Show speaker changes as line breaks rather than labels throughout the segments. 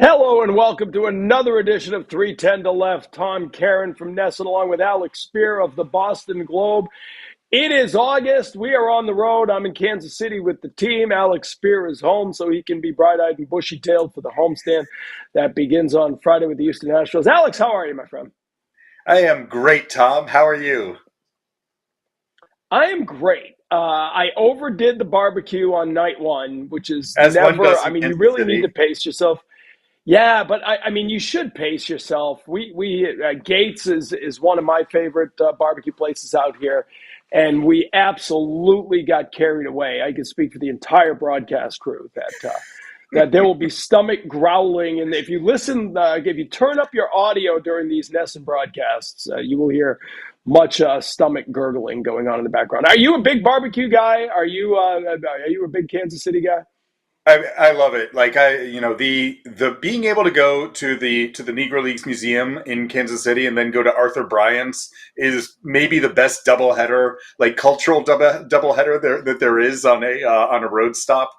Hello and welcome to another edition of 310 to Left. Tom Caron from Nesson along with Alex Speier of the Boston Globe. It is August. We are on the road. I'm in Kansas City with the team. Alex Speier is home so he can be bright-eyed and bushy-tailed for the homestand that begins on Friday with the Houston Astros. Alex, how are you, my friend?
I am great, Tom. How are you?
I am great. I overdid the barbecue on night one, which is
As one
never,
does
I
in
mean, you
Kansas
really need to
City.
pace yourself. Yeah, but I mean, you should pace yourself. We Gates is one of my favorite barbecue places out here, and we absolutely got carried away. I can speak for the entire broadcast crew that there will be stomach growling, and if you listen, if you turn up your audio during these Nesson broadcasts, you will hear much stomach gurgling going on in the background. Are you a big barbecue guy? Are you a big Kansas City guy?
I love it. The being able to go to the Negro Leagues Museum in Kansas City and then go to Arthur Bryant's is maybe the best doubleheader, like cultural doubleheader there is on a road stop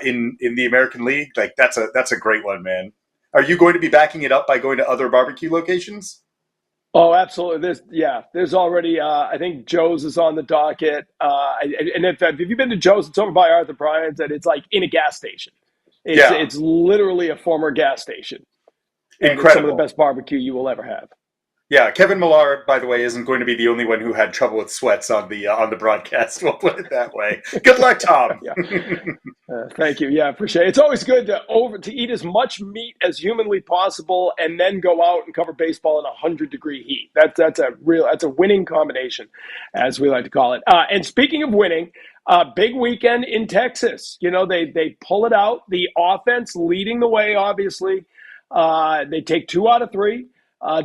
in the American League. Like that's a great one, man. Are you going to be backing it up by going to other barbecue locations?
Oh, absolutely. There's already. I think Joe's is on the docket. And if you've been to Joe's, it's over by Arthur Bryant's, and it's like in a gas station. It's
Yeah,
it's literally a former gas station, and it's some of the
incredible.
best barbecue you will ever have.
Yeah, Kevin Millar, by the way, isn't going to be the only one who had trouble with sweats on the broadcast. We'll put it that way. Good luck, Tom.
Yeah. Thank you. Yeah, appreciate it. It's always good to eat as much meat as humanly possible, and then go out and cover baseball in 100-degree heat. That's a winning combination, as we like to call it. And speaking of winning, big weekend in Texas. You know, they pull it out. The offense leading the way. Obviously, they take 2 out of 3.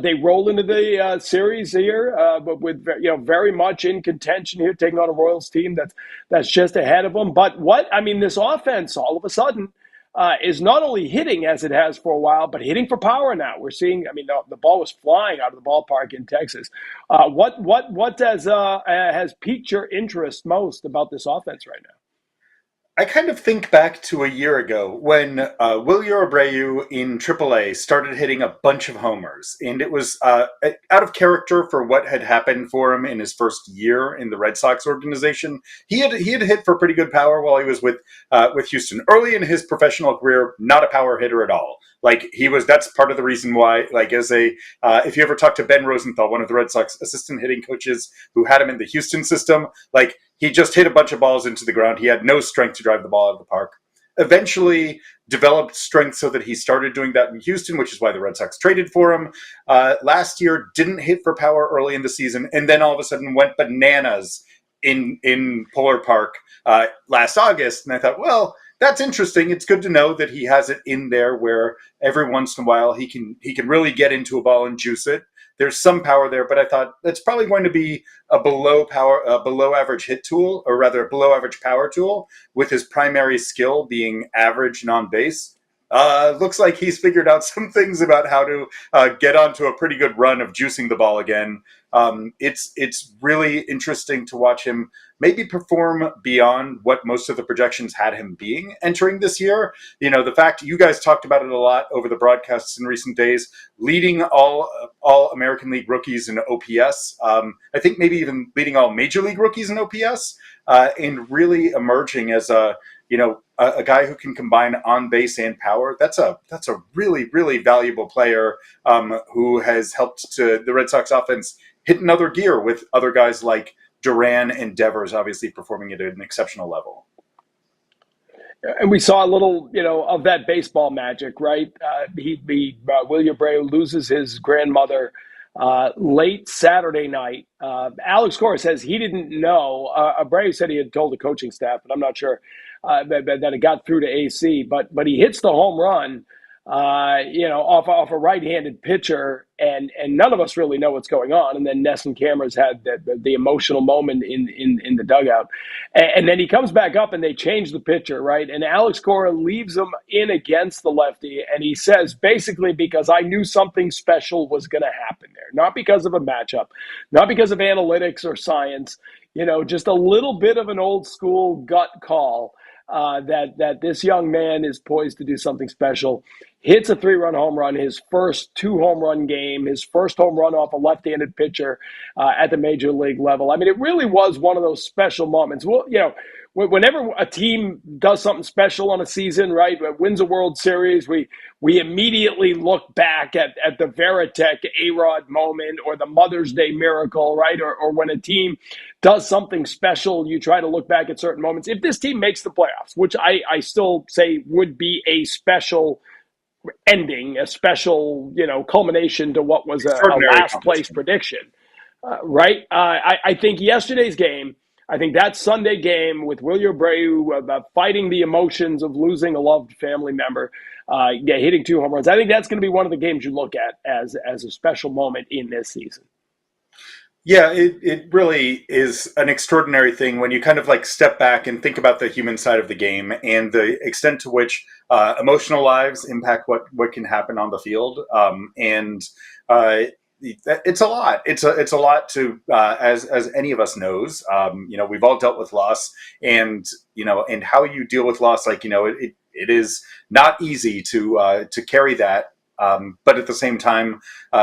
They roll into the series here, but with very much in contention here, taking on a Royals team that's just ahead of them. But this offense all of a sudden is not only hitting as it has for a while, but hitting for power now. We're seeing. I mean, the ball was flying out of the ballpark in Texas. What has piqued your interest most about this offense right now?
I kind of think back to a year ago when Wilyer Abreu in AAA started hitting a bunch of homers, and it was out of character for what had happened for him in his first year in the Red Sox organization. He had hit for pretty good power while he was with Houston early in his professional career. Not a power hitter at all. Like he was. That's part of the reason why. Like if you ever talk to Ben Rosenthal, one of the Red Sox assistant hitting coaches who had him in the Houston system, like he just hit a bunch of balls into the ground. He had no strength to drive the ball out of the park. Eventually developed strength so that he started doing that in Houston, which is why the Red Sox traded for him. Last year, didn't hit for power early in the season, and then all of a sudden went bananas in Polar Park last August. And I thought, well, that's interesting. It's good to know that he has it in there where every once in a while he can really get into a ball and juice it. There's some power there, but I thought that's probably going to be a below average hit tool, or rather a below average power tool, with his primary skill being average and on base. Looks like he's figured out some things about how to get onto a pretty good run of juicing the ball again. It's really interesting to watch him maybe perform beyond what most of the projections had him being entering this year. You know, the fact you guys talked about it a lot over the broadcasts in recent days, leading all American League rookies in OPS. I think maybe even leading all Major League rookies in OPS, and really emerging as a guy who can combine on base and power. That's a really, really valuable player who has helped to the Red Sox offense hit another gear with other guys like Duran and Devers obviously performing at an exceptional level.
And we saw a little, of that baseball magic, right? William Abreu loses his grandmother late Saturday night. Alex Cora says he didn't know. Abreu said he had told the coaching staff, but I'm not sure that it got through to AC. But he hits the home run, off a right-handed pitcher, and none of us really know what's going on. And then Ness and Cameras had the emotional moment in the dugout, and then he comes back up and they change the pitcher, right? And Alex Cora leaves him in against the lefty, and he says basically because I knew something special was going to happen there, not because of a matchup, not because of analytics or science, just a little bit of an old school gut call. that this young man is poised to do something special. Hits a 3-run home run, his first 2-home run game, his first home run off a left-handed pitcher at the major league level. I mean, it really was one of those special moments. Well, whenever a team does something special on a season, right, wins a World Series, we immediately look back at the Veritek A-Rod moment or the Mother's Day miracle, right, or when a team does something special, you try to look back at certain moments. If this team makes the playoffs, which I still say would be a special ending, a special, culmination to what was a last place prediction, right? I think yesterday's game, I think that Sunday game with Wilyer Abreu fighting the emotions of losing a loved family member, hitting 2 home runs. I think that's going to be one of the games you look at as a special moment in this season.
Yeah, it really is an extraordinary thing when you kind of like step back and think about the human side of the game and the extent to which emotional lives impact what can happen on the field. It's a lot. It's a lot to as any of us knows. We've all dealt with loss, and and how you deal with loss, it is not easy to carry that. But at the same time,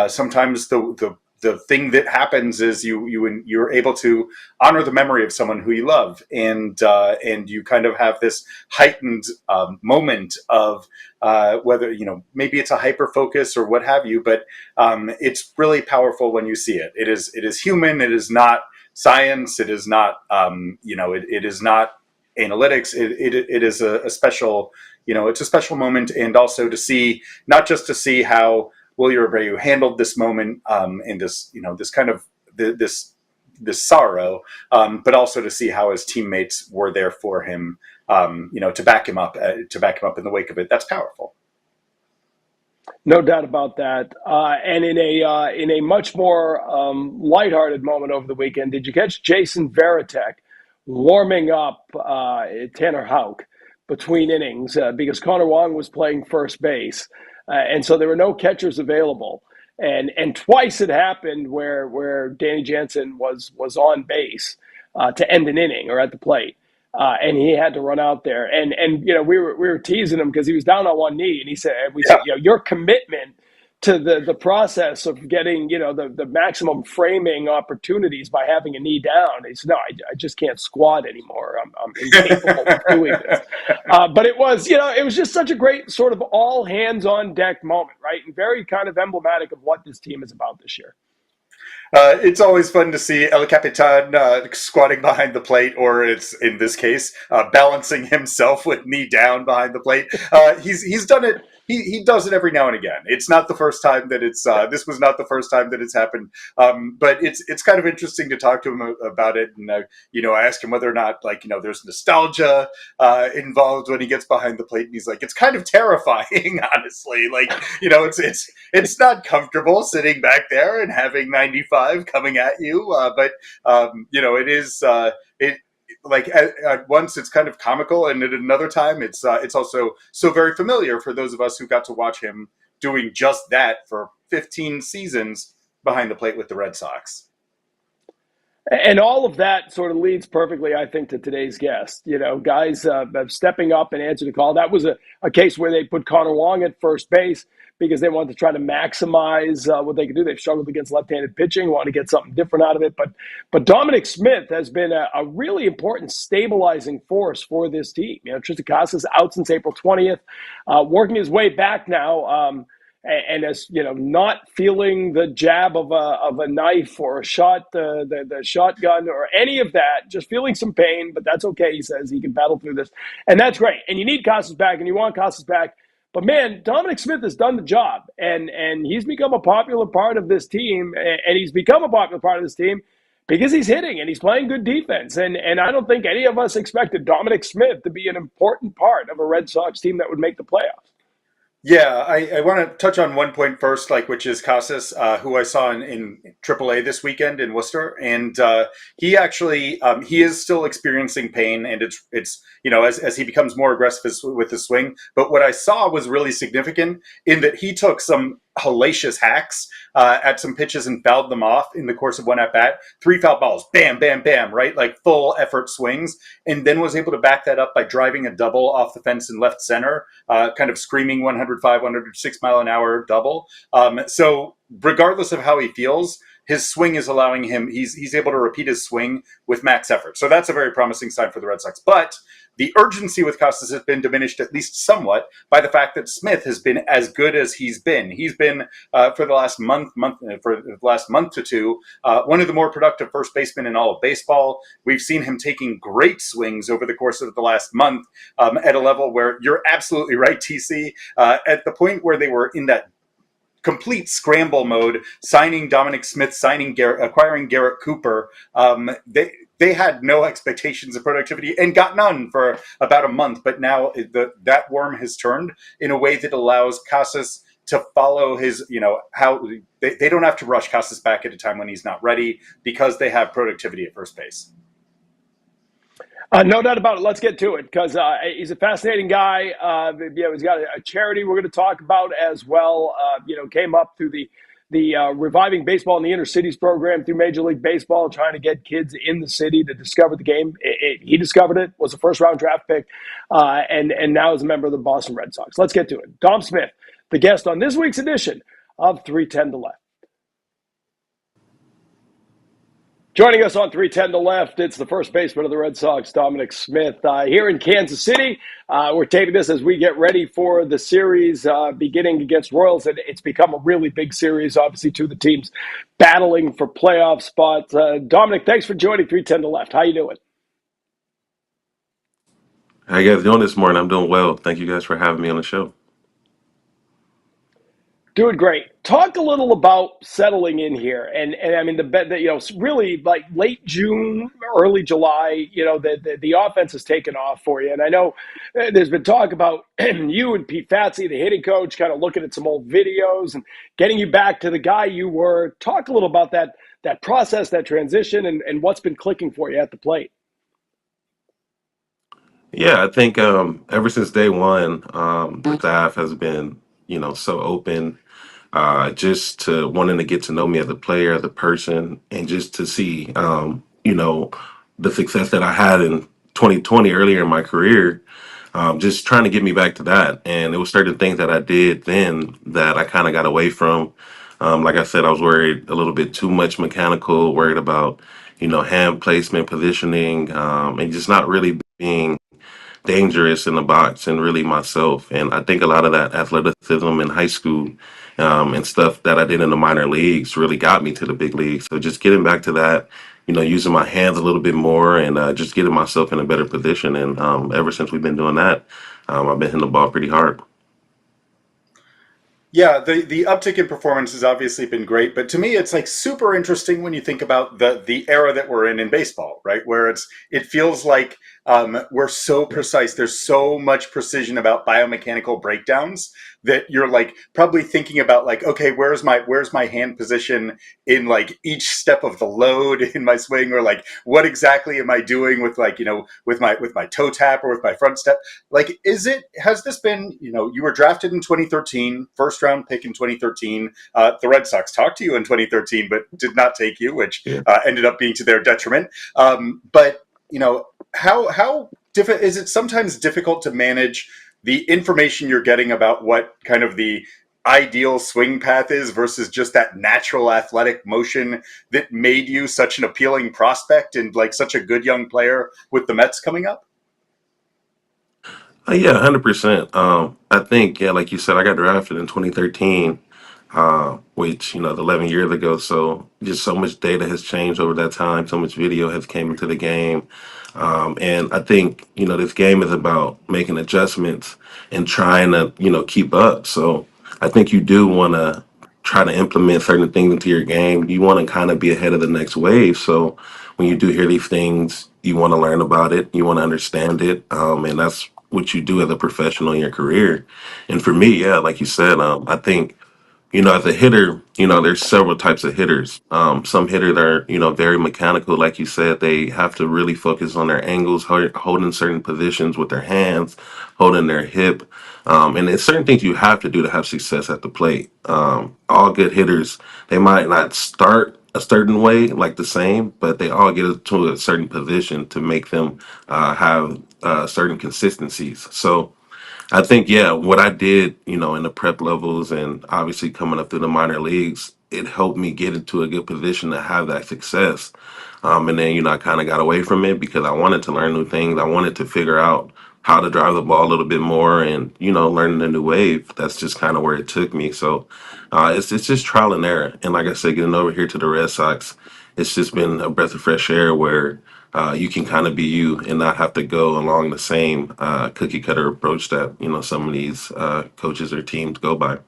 sometimes the thing that happens is you're able to honor the memory of someone who you love, and you kind of have this heightened moment of whether maybe it's a hyper focus or what have you, but it's really powerful when you see it. It is human. It is not science. It is not it is not analytics. It is a special it's a special moment, and also to see, not just to see how Wilyer Abreu handled this moment and this this kind of this sorrow, but also to see how his teammates were there for him, to back him up in the wake of it. That's powerful.
No doubt about that. And in a much more lighthearted moment over the weekend, did you catch Jason Veritek warming up Tanner Houck between innings because Connor Wong was playing first base? And so there were no catchers available. And twice it happened where Danny Jansen was on base to end an inning or at the plate. And he had to run out there. And we were teasing him because he was down on one knee. And said, your commitment to the process of getting, the maximum framing opportunities by having a knee down. He said, no, I just can't squat anymore. I'm incapable of doing this. But it was just such a great sort of all hands on deck moment, right? And very kind of emblematic of what this team is about this year.
It's always fun to see El Capitan squatting behind the plate, or it's, in this case, balancing himself with knee down behind the plate. He's done it. He does it every now and again. It's not the first time that this was not the first time that it's happened. But it's kind of interesting to talk to him about it. And, I ask him whether or not, there's nostalgia involved when he gets behind the plate. And he's like, it's kind of terrifying, honestly. It's not comfortable sitting back there and having 95 coming at you. But it is, at once it's kind of comical, and at another time it's also so very familiar for those of us who got to watch him doing just that for 15 seasons behind the plate with the Red Sox.
And all of that sort of leads perfectly, I think, to today's guest. Guys stepping up and answering the call. That was a case where they put Connor Wong at first base because they wanted to try to maximize what they could do. They've struggled against left-handed pitching, want to get something different out of it. But Dominic Smith has been a really important stabilizing force for this team. Tristan Casas out since April 20th, working his way back now. And as not feeling the jab of a knife or a shot, the shotgun or any of that, just feeling some pain, but that's okay. He says he can battle through this, and that's great. And you need Casas back, and you want Casas back. But man, Dominic Smith has done the job, and he's become a popular part of this team, and he's become a popular part of this team because he's hitting and he's playing good defense. And I don't think any of us expected Dominic Smith to be an important part of a Red Sox team that would make the playoffs.
Yeah, I want to touch on one point first, which is Casas, who I saw in AAA this weekend in Worcester, and he actually he is still experiencing pain, and it's as he becomes more aggressive with his swing. But what I saw was really significant in that he took some hellacious hacks at some pitches and fouled them off in the course of one at bat. 3 foul balls, bam, bam, bam, right? Like full effort swings, and then was able to back that up by driving a double off the fence in left center, kind of screaming 105, 106 mile an hour double. So regardless of how he feels, his swing is allowing him, he's able to repeat his swing with max effort. So that's a very promising sign for the Red Sox. But the urgency with Casas has been diminished at least somewhat by the fact that Smith has been as good as he's been. He's been for the last month to two, one of the more productive first basemen in all of baseball. We've seen him taking great swings over the course of the last month at a level where you're absolutely right, TC. At the point where they were in that complete scramble mode, signing Dominic Smith, acquiring Garrett Cooper, they had no expectations of productivity and got none for about a month. But now that worm has turned in a way that allows Casas to follow his, how they don't have to rush Casas back at a time when he's not ready because they have productivity at first base.
No doubt about it. Let's get to it because he's a fascinating guy. He's got a charity we're going to talk about as well. Came up through the Reviving Baseball in the Inner Cities program through Major League Baseball, trying to get kids in the city to discover the game. He discovered it, was a first-round draft pick, and now is a member of the Boston Red Sox. Let's get to it. Dom Smith, the guest on this week's edition of 310 to Left. Joining us on 310 to Left, it's the first baseman of the Red Sox, Dominic Smith, here in Kansas City. We're taping this as we get ready for the series beginning against Royals. And it's become a really big series, obviously, two of the teams battling for playoff spots. Dominic, thanks for joining 310 to Left. How you doing?
How you guys doing this morning? I'm doing well. Thank you guys for having me on the show.
Doing great. Talk a little about settling in here, and I mean really like late June, early July. The offense has taken off for you, and I know there's been talk about you and Pete Fatsi, the hitting coach, kind of looking at some old videos and getting you back to the guy you were. Talk a little about that process, that transition, and what's been clicking for you at the plate.
Yeah, I think ever since day one, the staff has been, so open, just to wanting to get to know me as a player, as a person, and just to see, the success that I had in 2020 earlier in my career, just trying to get me back to that. And it was certain things that I did then that I kind of got away from. Like I said, I was worried a little bit too much mechanical, worried about, hand placement, positioning, and just not really being dangerous in the box and really myself. And I think a lot of that athleticism in high school and stuff that I did in the minor leagues really got me to the big leagues. So just getting back to that, using my hands a little bit more and just getting myself in a better position. And ever since we've been doing that, I've been hitting the ball pretty hard.
Yeah, the uptick in performance has obviously been great, but to me, it's like super interesting when you think about the era that we're in baseball, right? Where it feels like we're so precise. There's so much precision about biomechanical breakdowns that you're like probably thinking about like, okay, where's my hand position in like each step of the load in my swing, or like what exactly am I doing with like with my toe tap or with my front step? Like, has this been you were drafted in 2013, first round pick in 2013. The Red Sox talked to you in 2013, but did not take you, which ended up being to their detriment. But how is it sometimes difficult to manage the information you're getting about what kind of the ideal swing path is versus just that natural athletic motion that made you such an appealing prospect and like such a good young player with the Mets coming up?
Yeah, 100%. I think, yeah, like you said, I got drafted in 2013, which, 11 years ago. So just so much data has changed over that time. So much video has came into the game. And I think, this game is about making adjustments and trying to, keep up. So I think you do want to try to implement certain things into your game. You want to kind of be ahead of the next wave. So when you do hear these things, you want to learn about it, you want to understand it. And that's what you do as a professional in your career. And for me, yeah, like you said, I think, as a hitter, there's several types of hitters. Some hitters are, very mechanical, like you said. They have to really focus on their angles, holding certain positions with their hands, holding their hip, and it's certain things you have to do to have success at the plate. All good hitters, they might not start a certain way, like the same, but they all get to a certain position to make them have certain consistencies. So. I think, yeah, what I did, in the prep levels and obviously coming up through the minor leagues, it helped me get into a good position to have that success. And then, I kind of got away from it because I wanted to learn new things. I wanted to figure out how to drive the ball a little bit more and, learning a new wave. That's just kind of where it took me. So it's just trial and error. And like I said, getting over here to the Red Sox, it's just been a breath of fresh air where you can kind of be you and not have to go along the same cookie cutter approach that some of these coaches or teams go by.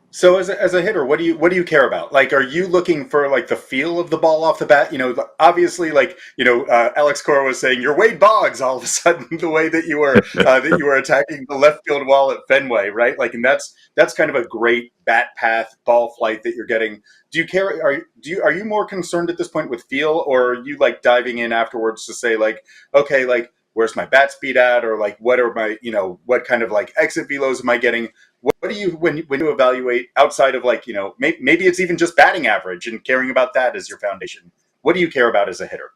So as a hitter, what do you care about? Like, are you looking for like the feel of the ball off the bat? Obviously, like Alex Cora was saying, you're Wade Boggs all of a sudden the way that you were attacking the left field wall at Fenway, right? Like, and that's kind of a great bat path, ball flight that you're getting. Do you care? Are you more concerned at this point with feel, or are you like diving in afterwards to say like, okay, like where's my bat speed at, or like what are my what kind of like exit velos am I getting? What do you when you evaluate outside of like maybe it's even just batting average and caring about that as your foundation? What do you care about as a hitter?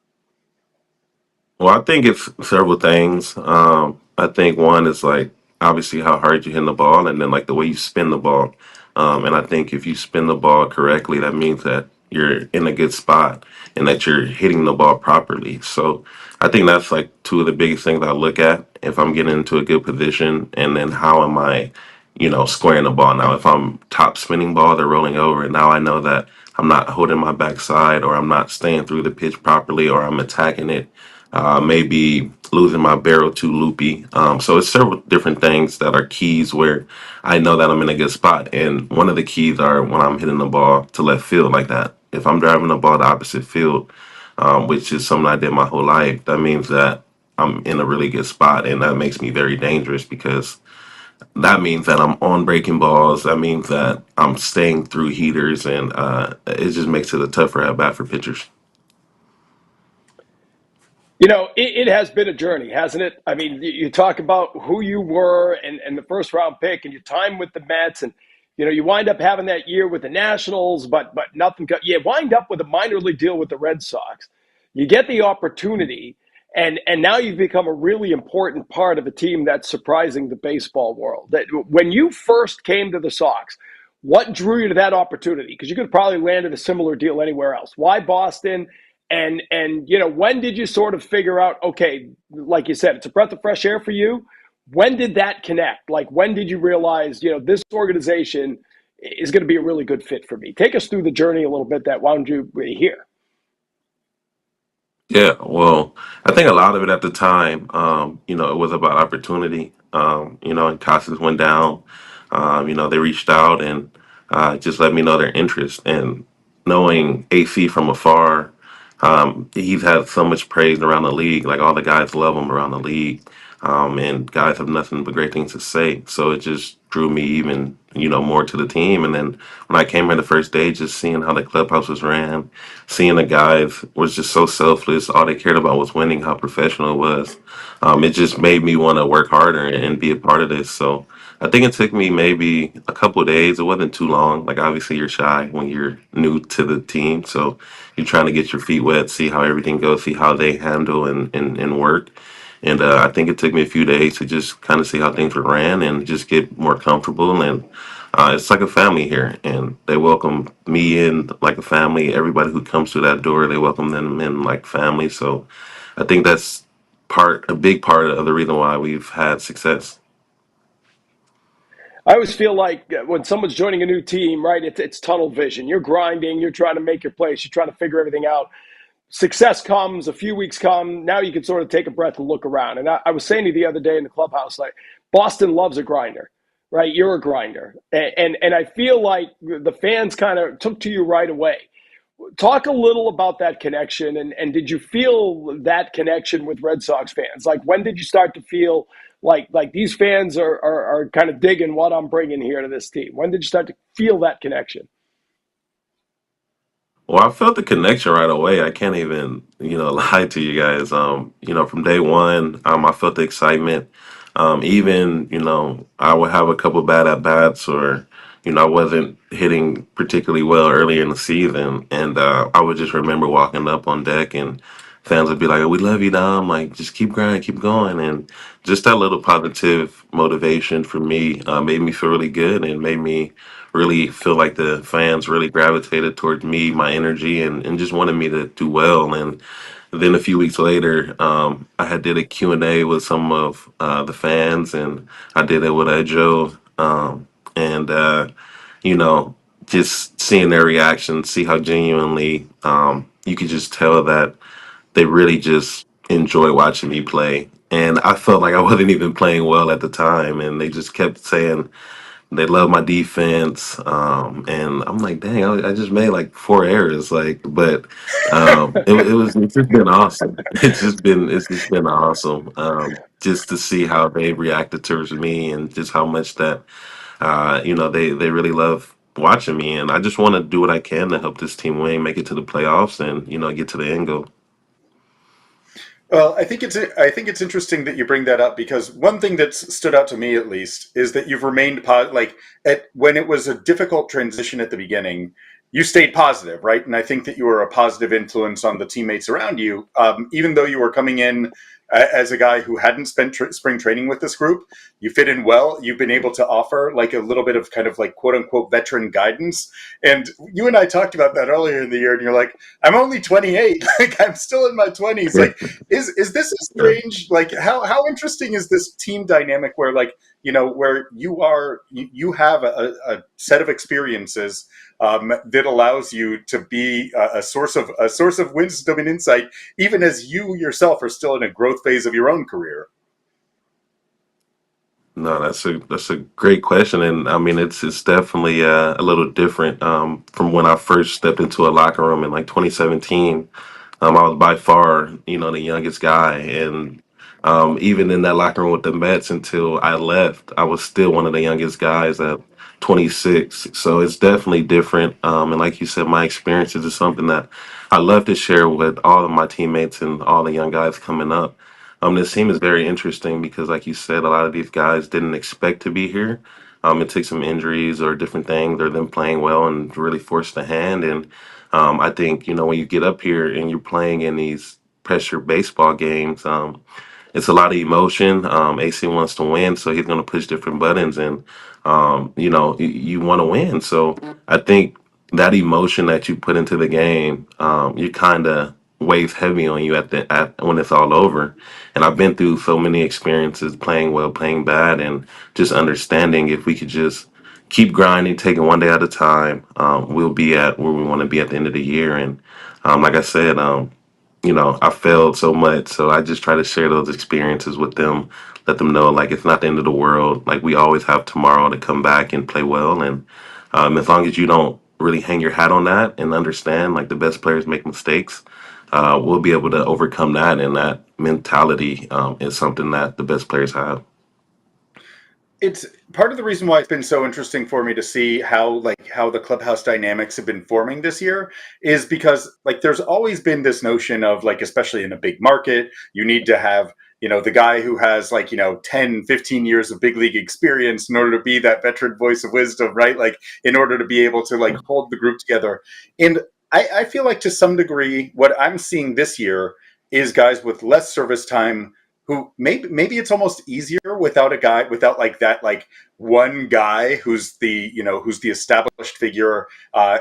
Well, I think it's several things. I think one is like obviously how hard you hit the ball, and then like the way you spin the ball. And I think if you spin the ball correctly, that means that you're in a good spot and that you're hitting the ball properly. So I think that's like two of the biggest things I look at if I'm getting into a good position, and then how am I, squaring the ball. Now, if I'm top spinning ball, they're rolling over, and now I know that I'm not holding my backside, or I'm not staying through the pitch properly, or I'm attacking it maybe losing my barrel too loopy. So it's several different things that are keys where I know that I'm in a good spot. And one of the keys are when I'm hitting the ball to left field like that. If I'm driving the ball to opposite field, which is something I did my whole life, that means that I'm in a really good spot. And that makes me very dangerous because that means that I'm on breaking balls. That means that I'm staying through heaters. And it just makes it a tougher at bat for pitchers.
It has been a journey, hasn't it? I mean, you talk about who you were and the first round pick and your time with the Mets, and you wind up having that year with the Nationals, but nothing. You wind up with a minor league deal with the Red Sox. You get the opportunity, and now you've become a really important part of a team that's surprising the baseball world. That when you first came to the Sox, what drew you to that opportunity? Because you could have probably landed a similar deal anywhere else. Why Boston? And when did you sort of figure out, okay, like you said, it's a breath of fresh air for you? When did that connect? Like, when did you realize, this organization is going to be a really good fit for me? Take us through the journey a little bit that wound you here.
Yeah, well, I think a lot of it at the time, it was about opportunity. And Casas went down. They reached out and just let me know their interest. And knowing AC from afar, he's had so much praise around the league. Like all the guys love him around the league, and guys have nothing but great things to say. So it just drew me even, more to the team. And then when I came here the first day, just seeing how the clubhouse was ran, seeing the guys was just so selfless. All they cared about was winning, how professional it was. It just made me want to work harder and be a part of this. So I think it took me maybe a couple of days. It wasn't too long. Like obviously you're shy when you're new to the team. So you're trying to get your feet wet, see how everything goes, see how they handle and work. And I think it took me a few days to just kind of see how things were ran and just get more comfortable. And it's like a family here, and they welcome me in like a family. Everybody who comes through that door, they welcome them in like family. So I think that's a big part of the reason why we've had success.
I always feel like when someone's joining a new team, right, it's tunnel vision. You're grinding, you're trying to make your place, you're trying to figure everything out. Success comes, a few weeks come, now you can sort of take a breath and look around. And I was saying to you the other day in the clubhouse, like, Boston loves a grinder, right? You're a grinder. And I feel like the fans kind of took to you right away. Talk a little about that connection, and did you feel that connection with Red Sox fans? Like, when did you start to feel like these fans are kind of digging what I'm bringing here to this team? When did you start to feel that connection?
Well, I felt the connection right away. I can't even, lie to you guys. From day one, I felt the excitement. Even, I would have a couple bad at bats or, I wasn't hitting particularly well early in the season. And I would just remember walking up on deck and fans would be like, "We love you, Dom. Like, just keep grinding, keep going." And just that little positive motivation for me made me feel really good and made me really feel like the fans really gravitated towards me, my energy, and just wanted me to do well. And then a few weeks later, I had did a Q&A with some of the fans, and I did it with Joe. And, you know, just seeing their reaction, see how genuinely you could just tell that they really just enjoy watching me play. And I felt like I wasn't even playing well at the time, and they just kept saying, they love my defense, and I'm like, dang, I just made like 4 errors, like, but it's just been awesome. It's just been awesome, just to see how they reacted towards me and just how much that they really love watching me, and I just want to do what I can to help this team win, make it to the playoffs, and get to the end goal.
Well, I think it's interesting that you bring that up because one thing that's stood out to me at least is that you've remained like at when it was a difficult transition at the beginning, you stayed positive, right? And I think that you were a positive influence on the teammates around you, even though you were coming in as a guy who hadn't spent spring training with this group. You fit in well. You've been able to offer like a little bit of kind of like quote unquote veteran guidance. And you and I talked about that earlier in the year, and you're like, I'm only 28, like I'm still in my 20s, like is this a strange, like how interesting is this team dynamic where like where you have a set of experiences that allows you to be a source of wisdom and insight even as you yourself are still in a growth phase of your own career.
No, that's a great question, and I mean it's definitely a little different from when I first stepped into a locker room in like 2017. I was by far, the youngest guy, and even in that locker room with the Mets until I left, I was still one of the youngest guys at 26. So it's definitely different. And like you said, my experiences is something that I love to share with all of my teammates and all the young guys coming up. This team is very interesting because, like you said, a lot of these guys didn't expect to be here. It took some injuries or different things, or them playing well and really forced the hand. And I think, when you get up here and you're playing in these pressure baseball games, it's a lot of emotion. AC wants to win, so he's going to push different buttons, and you want to win. So I think that emotion that you put into the game, you kind of weighs heavy on you at when it's all over. And I've been through so many experiences, playing well, playing bad, and just understanding if we could just keep grinding, taking one day at a time, we'll be at where we want to be at the end of the year. And like I said, I failed so much, so I just try to share those experiences with them, let them know like it's not the end of the world. Like we always have tomorrow to come back and play well, and as long as you don't really hang your hat on that and understand like the best players make mistakes, we'll be able to overcome that. And that mentality is something that the best players have.
It's part of the reason why it's been so interesting for me to see how the clubhouse dynamics have been forming this year is because like there's always been this notion of like, especially in a big market, you need to have the guy who has like 10, 15 years of big league experience in order to be that veteran voice of wisdom, right? Like in order to be able to like hold the group together. And I feel like to some degree what I'm seeing this year is guys with less service time who maybe it's almost easier without a guy without like that like one guy who's the established figure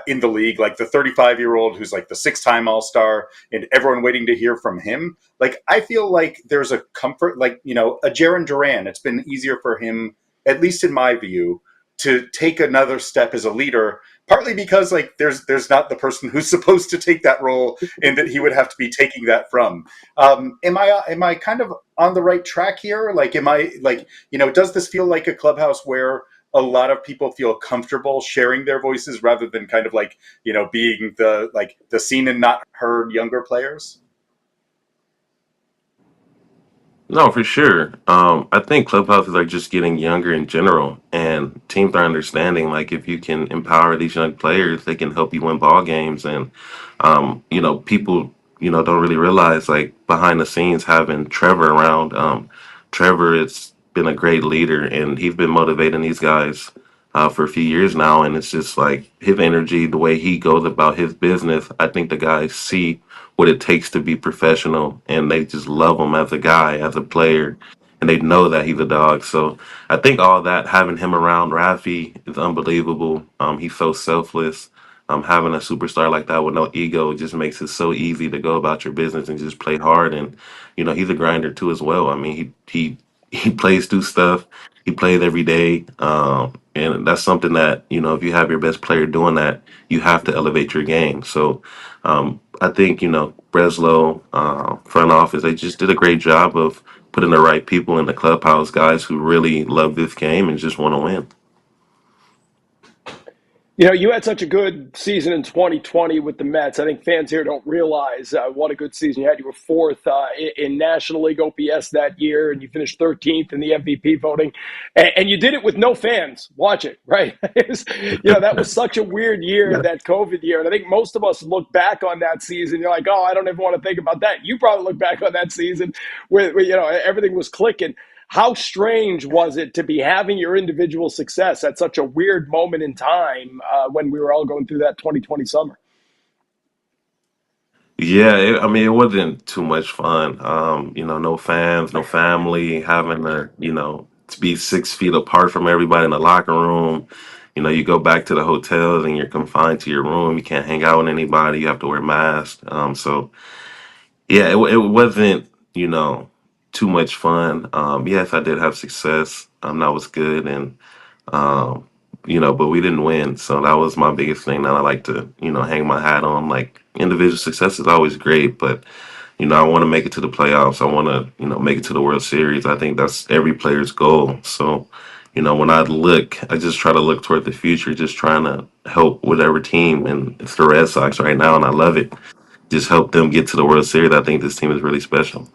in the league, like the 35-year-old who's like the six-time all-star and everyone waiting to hear from him. Like I feel like there's a comfort, like a Jaron Duran. It's been easier for him, at least in my view, to take another step as a leader, partly because like there's not the person who's supposed to take that role and that he would have to be taking that from. Am I kind of on the right track here? Like, am I like, does this feel like a clubhouse where a lot of people feel comfortable sharing their voices rather than kind of like, being the seen and not heard younger players?
No, for sure. I think clubhouses are just getting younger in general, and teams are understanding like if you can empower these young players, they can help you win ball games. And people don't really realize like behind the scenes having Trevor around. Trevor has been a great leader, and he's been motivating these guys for a few years now. And it's just like his energy, the way he goes about his business. I think the guys see what it takes to be professional, and they just love him as a guy, as a player, and they know that he's a dog. So I think all that having him around Rafi is unbelievable. He's so selfless. Having a superstar like that with no ego just makes it so easy to go about your business and just play hard. And he's a grinder too as well. I mean, he plays through stuff. He plays every day, and that's something that if you have your best player doing that, you have to elevate your game. So I think Breslow, front office, they just did a great job of putting the right people in the clubhouse, guys who really love this game and just want to win.
You had such a good season in 2020 with the Mets. I think fans here don't realize what a good season you had. You were fourth in National League OPS that year, and you finished 13th in the MVP voting. And you did it with no fans watching, right? That was such a weird year, that COVID year. And I think most of us look back on that season. You're like, oh, I don't even want to think about that. You probably look back on that season where everything was clicking. How strange was it to be having your individual success at such a weird moment in time when we were all going through that 2020 summer?
Yeah, I mean, it wasn't too much fun. No fans, no family, having to be 6 feet apart from everybody in the locker room. You go back to the hotels and you're confined to your room. You can't hang out with anybody. You have to wear masks. So yeah, it wasn't, too much fun. Yes, I did have success. That was good. And, um, but we didn't win. So that was my biggest thing that I like to, hang my hat on. Like individual success is always great, but, I want to make it to the playoffs. I want to, make it to the World Series. I think that's every player's goal. So, when I look, I just try to look toward the future, just trying to help whatever team. And it's the Red Sox right now, and I love it. Just help them get to the World Series. I think this team is really special.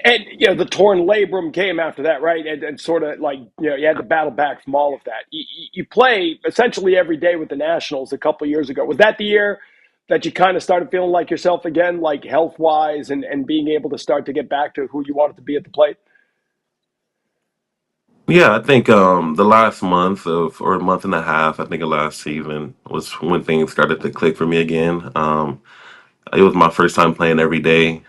And the torn labrum came after that, right? And sort of like you had to battle back from all of that. You play essentially every day with the Nationals a couple of years ago. Was that the year that you kind of started feeling like yourself again, like health wise, and being able to start to get back to who you wanted to be at the plate?
Yeah, I think the last month of or a month and a half, I think of last season was when things started to click for me again. It was my first time playing every day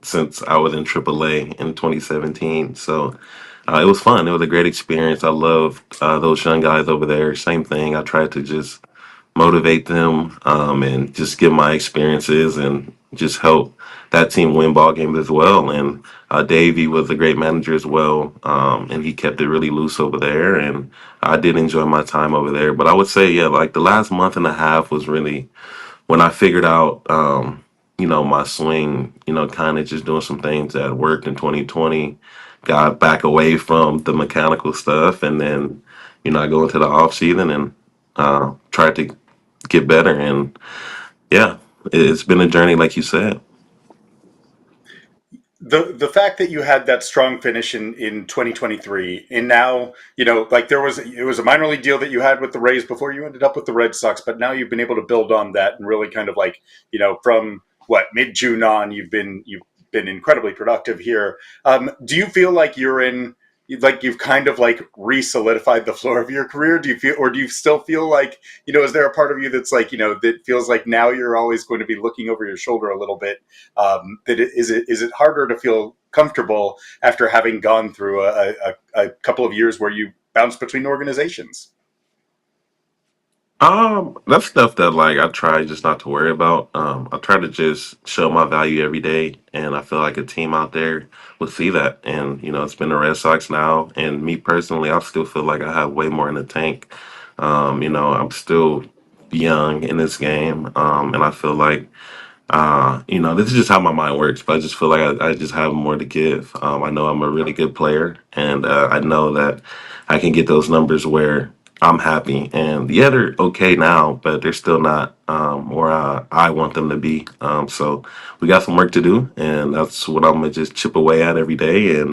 since I was in AAA in 2017. So it was fun. It was a great experience. I love those young guys over there. Same thing. I tried to just motivate them and just give my experiences and just help that team win ball games as well. And Davey was a great manager as well, and he kept it really loose over there. And I did enjoy my time over there. But I would say, yeah, like the last month and a half was really when I figured out, my swing, kind of just doing some things that worked in 2020, got back away from the mechanical stuff. And then, I go into the off season and try to get better. And yeah, it's been a journey, like you said.
The fact that you had that strong finish in 2023, and now like it was a minor league deal that you had with the Rays before you ended up with the Red Sox, but now you've been able to build on that and really kind of like from what mid-June on you've been incredibly productive here. Do you feel like you've kind of like re-solidified the floor of your career? Do you still feel like, is there a part of you that's like, that feels like now you're always going to be looking over your shoulder a little bit? Is it harder to feel comfortable after having gone through a couple of years where you bounce between organizations?
That's stuff that like I try just not to worry about. I try to just show my value every day, and I feel like a team out there will see that. And it's been the Red Sox now, and me personally, I still feel like I have way more in the tank. I'm still young in this game, and I feel like this is just how my mind works. But I just feel like I just have more to give. I know I'm a really good player, and I know that I can get those numbers where I'm happy. And yeah, they're okay now, but they're still not where I want them to be. So we got some work to do, and that's what I'm gonna just chip away at every day. And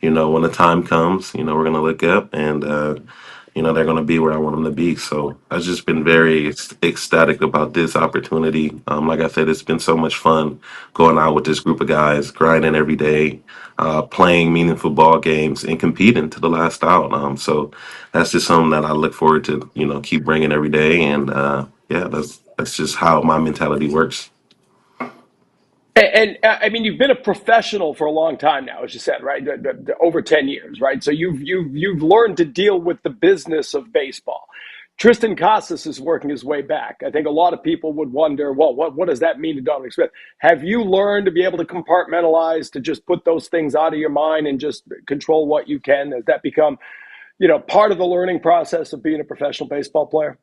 when the time comes, we're gonna look up, and they're gonna be where I want them to be. So I've just been very ecstatic about this opportunity. Like I said, it's been so much fun going out with this group of guys, grinding every day, playing meaningful ball games, and competing to the last out. So that's just something that I look forward to, keep bringing every day. And yeah, that's just how my mentality works.
And I mean, you've been a professional for a long time now, as you said, right? Over 10 years, right? So you've learned to deal with the business of baseball. Tristan Casas is working his way back. I think a lot of people would wonder, well, what does that mean to Dominic Smith? Have you learned to be able to compartmentalize, to just put those things out of your mind and just control what you can? Has that become, part of the learning process of being a professional baseball player?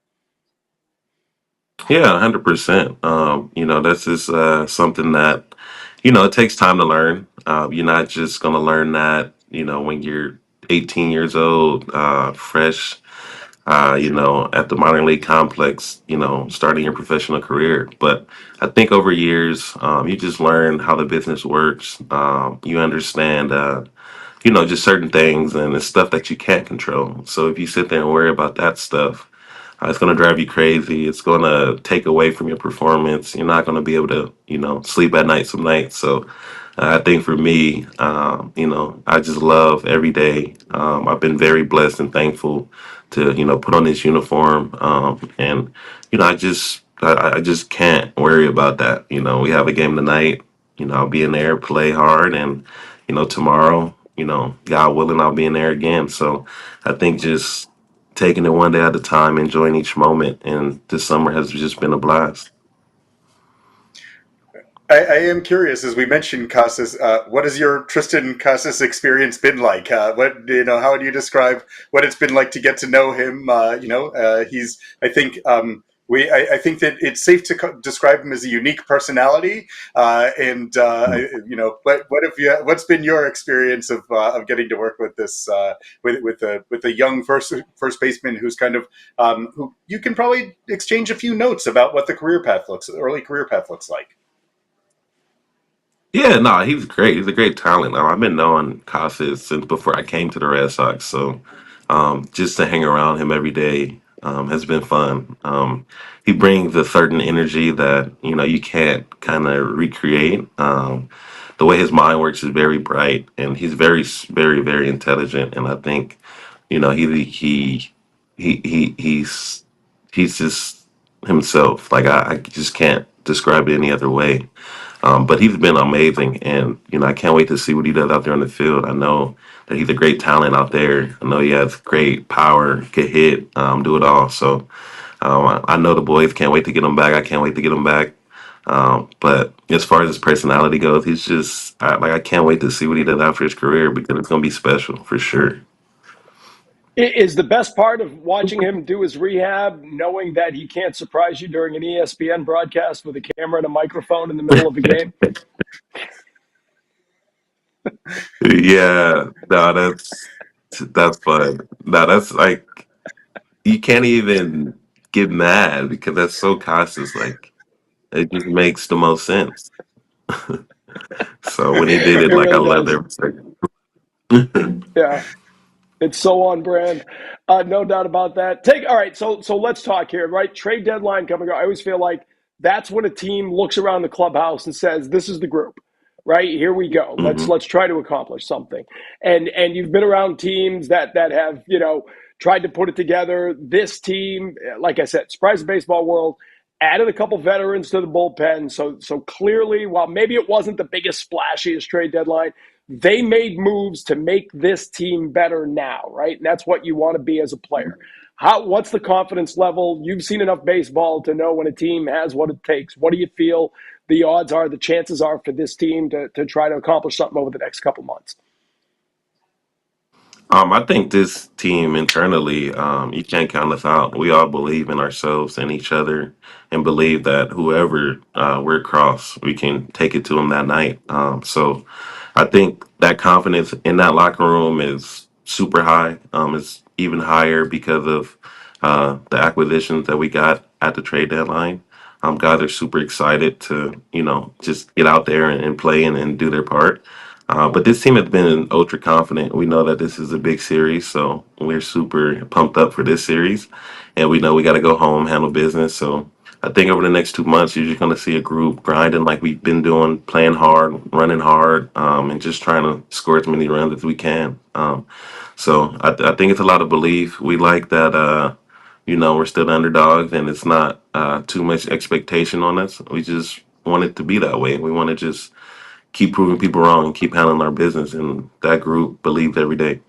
Yeah, 100%. This is something that, it takes time to learn. You're not just going to learn that, when you're 18 years old, fresh, at the minor league complex, starting your professional career. But I think over years, you just learn how the business works. You understand, just certain things, and it's stuff that you can't control. So if you sit there and worry about that stuff, it's going to drive you crazy. It's going to take away from your performance. You're not going to be able to, sleep at night some nights. So I think for me, I just love every day. I've been very blessed and thankful to, put on this uniform. And, I just can't worry about that. We have a game tonight. I'll be in there, play hard. And, tomorrow, God willing, I'll be in there again. So I think just taking it one day at a time, enjoying each moment. And this summer has just been a blast.
I am curious, as we mentioned Casas, what has your Tristan Casas experience been like? How would you describe what it's been like to get to know him? He's, I think, I think that it's safe to describe him as a unique personality. What's been your experience of getting to work with this with a young first baseman who's kind of who you can probably exchange a few notes about what the early career path looks like.
Yeah, no, he's great. He's a great talent. I've been knowing Casas since before I came to the Red Sox. So just to hang around him every day has been fun. He brings a certain energy that, you can't kind of recreate. The way his mind works is very bright, and he's very, very, very intelligent. And I think, he's just himself. Like I just can't describe it any other way. But he's been amazing, and I can't wait to see what he does out there on the field. I know that he's a great talent out there. I know he has great power, can hit, do it all. So I know the boys can't wait to get him back. I can't wait to get him back. But as far as his personality goes, he's just I can't wait to see what he does after his career because it's gonna be special for sure.
Is the best part of watching him do his rehab knowing that he can't surprise you during an ESPN broadcast with a camera and a microphone in the middle of a game?
Yeah, no, that's fun. No, that's like you can't even get mad because that's so cautious. Like it just makes the most sense. So when he did it,
It
like I
really
loved
does.
every second.
Yeah. It's so on brand, no doubt about that. All right. So let's talk here, right? Trade deadline coming up. I always feel like that's when a team looks around the clubhouse and says, "This is the group, right? Here we go. Let's
Hmm.
let's try to accomplish something." And you've been around teams that have tried to put it together. This team, like I said, surprise the baseball world. Added a couple veterans to the bullpen, so clearly, while maybe it wasn't the biggest, splashiest trade deadline, they made moves to make this team better now, right? And that's what you want to be as a player. What's the confidence level? You've seen enough baseball to know when a team has what it takes. What do you feel the odds are, the chances are for this team to try to accomplish something over the next couple months?
I think this team internally, you can't count us out. We all believe in ourselves and each other, and believe that whoever we're across, we can take it to them that night. So I think that confidence in that locker room is super high. It's even higher because of the acquisitions that we got at the trade deadline. Guys are super excited to, just get out there and play and do their part. But this team has been ultra confident. We know that this is a big series, so we're super pumped up for this series. And we know we got to go home, handle business. So I think over the next 2 months, you're just going to see a group grinding like we've been doing, playing hard, running hard, and just trying to score as many runs as we can. So I think it's a lot of belief. We like that, we're still the underdogs and it's not too much expectation on us. We just want it to be that way. We want to just keep proving people wrong and keep handling our business. And that group believes every day.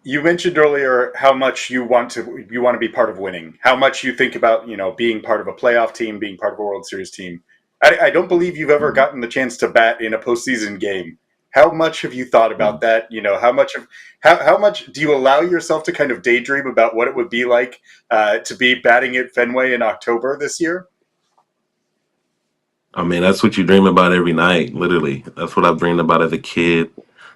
You mentioned earlier how much you want to be part of winning, how much you think about being part of a playoff team, being part of a World Series team. I don't believe you've ever gotten the chance to bat in a postseason game. How much have you thought about that? How much do you allow yourself to kind of daydream about what it would be like to be batting at Fenway in October this year?
I mean, that's what you dream about every night, literally. That's what I've dreamed about as a kid.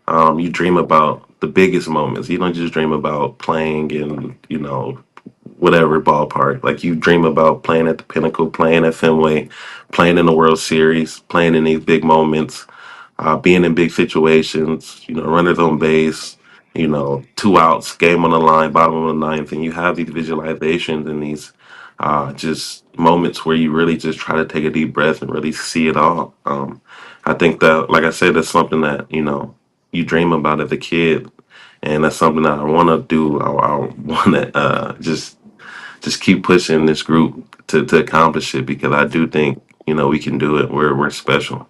You dream about the biggest moments. You don't just dream about playing in, whatever ballpark. Like you dream about playing at the Pinnacle, playing at Fenway, playing in the World Series, playing in these big moments, being in big situations, runners on base, 2 outs, game on the line, bottom of the ninth, and you have these visualizations and these just moments where you really just try to take a deep breath and really see it all. I think that, like I said, that's something that, you dream about as a kid. And that's something that I want to do. I want to just keep pushing this group to accomplish it because I do think, we can do it. We're special.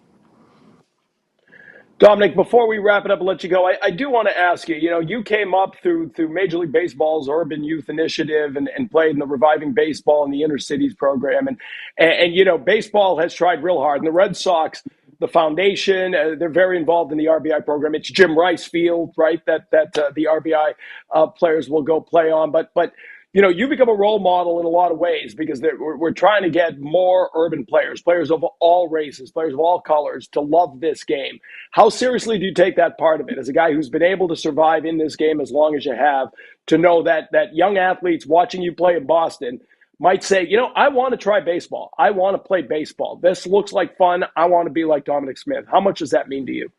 Dominic, before we wrap it up and let you go, I do want to ask you, you came up through Major League Baseball's Urban Youth Initiative and played in the Reviving Baseball and the Inner Cities program. And baseball has tried real hard. And the Red Sox, the foundation, they're very involved in the RBI program. It's Jim Rice Field, right, that the RBI players will go play on. But you become a role model in a lot of ways because we're trying to get more urban players of all races, players of all colors to love this game. How seriously do you take that part of it as a guy who's been able to survive in this game as long as you have, to know that young athletes watching you play in Boston might say, I want to try baseball. I want to play baseball. This looks like fun. I want to be like Dominic Smith. How much does that mean to you?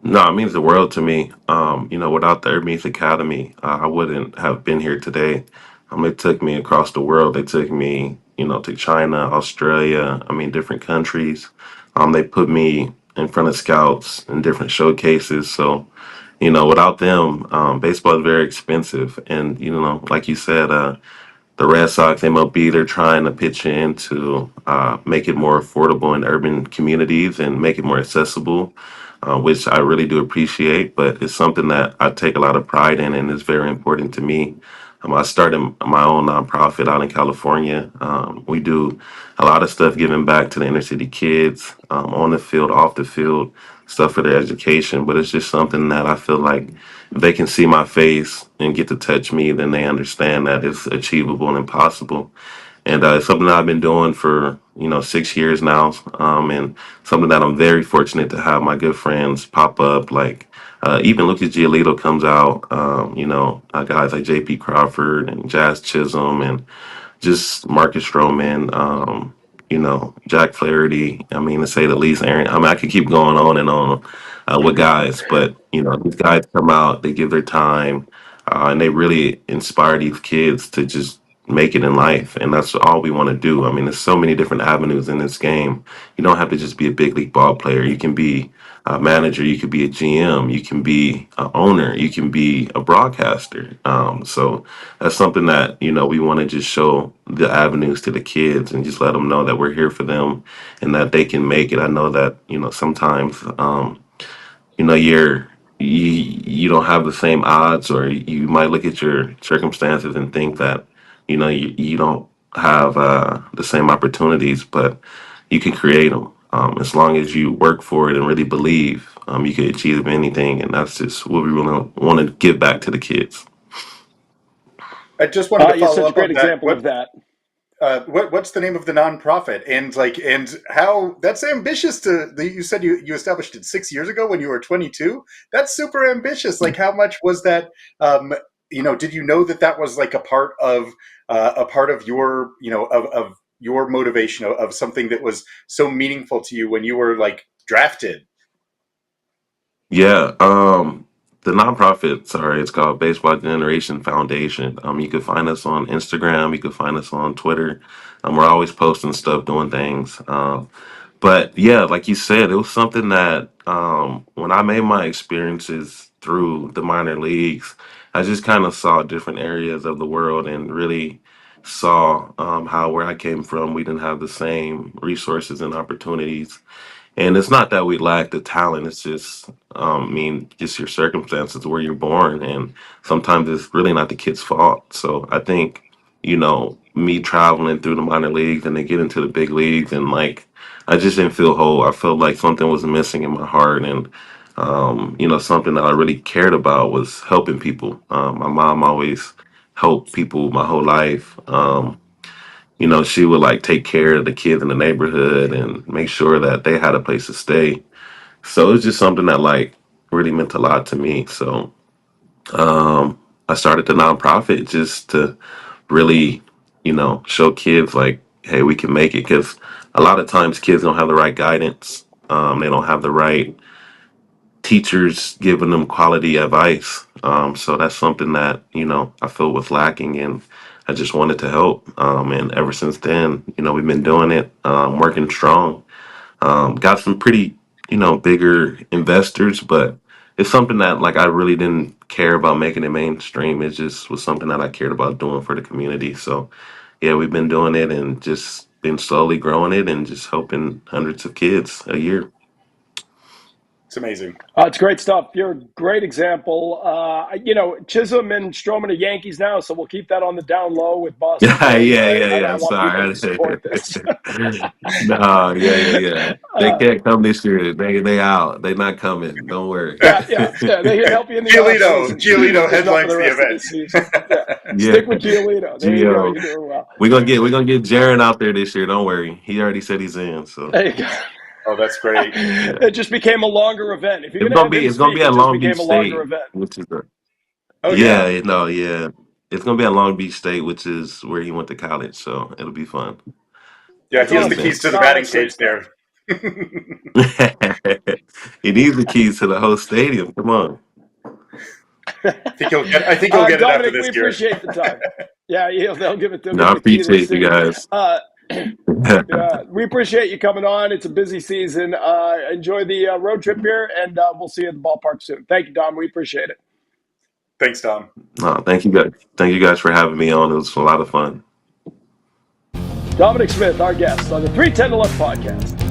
No, it means the world to me. Without the Urban Youth Academy, I wouldn't have been here today. It took me across the world. They took me, to China, Australia, different countries. They put me in front of scouts in different showcases. So, without them, baseball is very expensive. And, like you said, the Red Sox, MLB, they're trying to pitch in to make it more affordable in urban communities and make it more accessible, which I really do appreciate. But it's something that I take a lot of pride in and is very important to me. I started my own nonprofit out in California. We do a lot of stuff giving back to the inner city kids, on the field, off the field, stuff for their education. But it's just something that I feel like if they can see my face and get to touch me, then they understand that it's achievable and possible. And it's something that I've been doing for 6 years now, and something that I'm very fortunate to have my good friends pop up. Like even Lucas Giolito comes out, guys like J.P. Crawford and Jazz Chisholm and just Marcus Stroman, Jack Flaherty. To say the least, Aaron. I could keep going on and on with guys, but these guys come out, they give their time, and they really inspire these kids to just make it in life, and that's all we want to do. There's so many different avenues in this game. You don't have to just be a big league ball player. You can be a manager, you could be a GM, you can be an owner, you can be a broadcaster. So that's something that we want to just show the avenues to the kids and just let them know that we're here for them and that they can make it. I know that sometimes you don't have the same odds, or you might look at your circumstances and think that you don't have the same opportunities, but you can create them. As long as you work for it and really believe, you can achieve anything, and that's just what we really want to give back to the kids.
I just wanted to
You're
follow
such a
up on
great
that.
example of that.
what's the name of the nonprofit, and how that's ambitious you said you established it 6 years ago when you were 22. That's super ambitious. Like, how much was that? Did you know that was like a part of your of your motivation of something that was so meaningful to you when you were like drafted?
Yeah, the nonprofit, sorry, it's called Baseball Generation Foundation. You can find us on Instagram, you can find us on Twitter. We're always posting stuff, doing things. But yeah, like you said, it was something that when I made my experiences through the minor leagues, I just kind of saw different areas of the world and really saw how where I came from, we didn't have the same resources and opportunities. And it's not that we lack the talent. It's just, just your circumstances where you're born. And sometimes it's really not the kid's fault. So I think, me traveling through the minor leagues and then get into the big leagues and like, I just didn't feel whole. I felt like something was missing in my heart. And, something that I really cared about was helping people. My mom always helped people my whole life. She would like take care of the kids in the neighborhood and make sure that they had a place to stay. So it was just something that like really meant a lot to me. So I started the nonprofit just to really, show kids like, hey, we can make it. Because a lot of times kids don't have the right guidance. They don't have the right teachers giving them quality advice. So that's something that, I feel was lacking and I just wanted to help. And ever since then, we've been doing it, working strong. Got some pretty, bigger investors, but it's something that like I really didn't care about making it mainstream. It just was something that I cared about doing for the community. So yeah, we've been doing it and just been slowly growing it and just helping hundreds of kids a year.
It's amazing.
It's great stuff. You're a great example. Chisholm and Stroman are Yankees now, so we'll keep that on the down low with Boston
Yeah,
fans.
yeah, yeah,
I
yeah.
don't want people
Sorry.
to support this.
No, yeah, yeah, yeah. They
uh,
can't come this year. They out. They not coming. Don't worry.
yeah. They can help you in the off season,
Giolito
just not for
headlines
the
the
rest of the
event.
season. Yeah,
Yeah,
stick with Giolito. There you go.
Gio.
You're doing well.
We're gonna get Jaron out there this year. Don't worry. He already said he's in. So
There you go.
Oh, that's great.
yeah,
It just became a longer event. If you're
it's
going to
gonna
have
be
him
it's gonna
speak,
be at
it just
Long Beach
became a longer
State,
event.
which is the
Oh yeah.
yeah, no, yeah. It's gonna be at Long Beach State, which is where he went to college. So it'll be fun.
Yeah,
That's
he has the
awesome.
keys to the
No,
batting
that's great
cage
stuff.
there.
He needs the keys to the whole stadium. Come on.
I think he'll get it after
Dominic, we
this year.
appreciate the time. Yeah, they'll give it. They'll
No,
give
I
it the key to the
appreciate you
city.
guys.
Yeah, we appreciate you coming on. It's a busy season. Enjoy the road trip here, and we'll see you at the ballpark soon. Thank you, Dom. We appreciate it.
Thanks, Tom.
No, thank you guys. Thank you guys for having me on. It was a lot of fun.
Dominic Smith, our guest on the 310 to Luck podcast.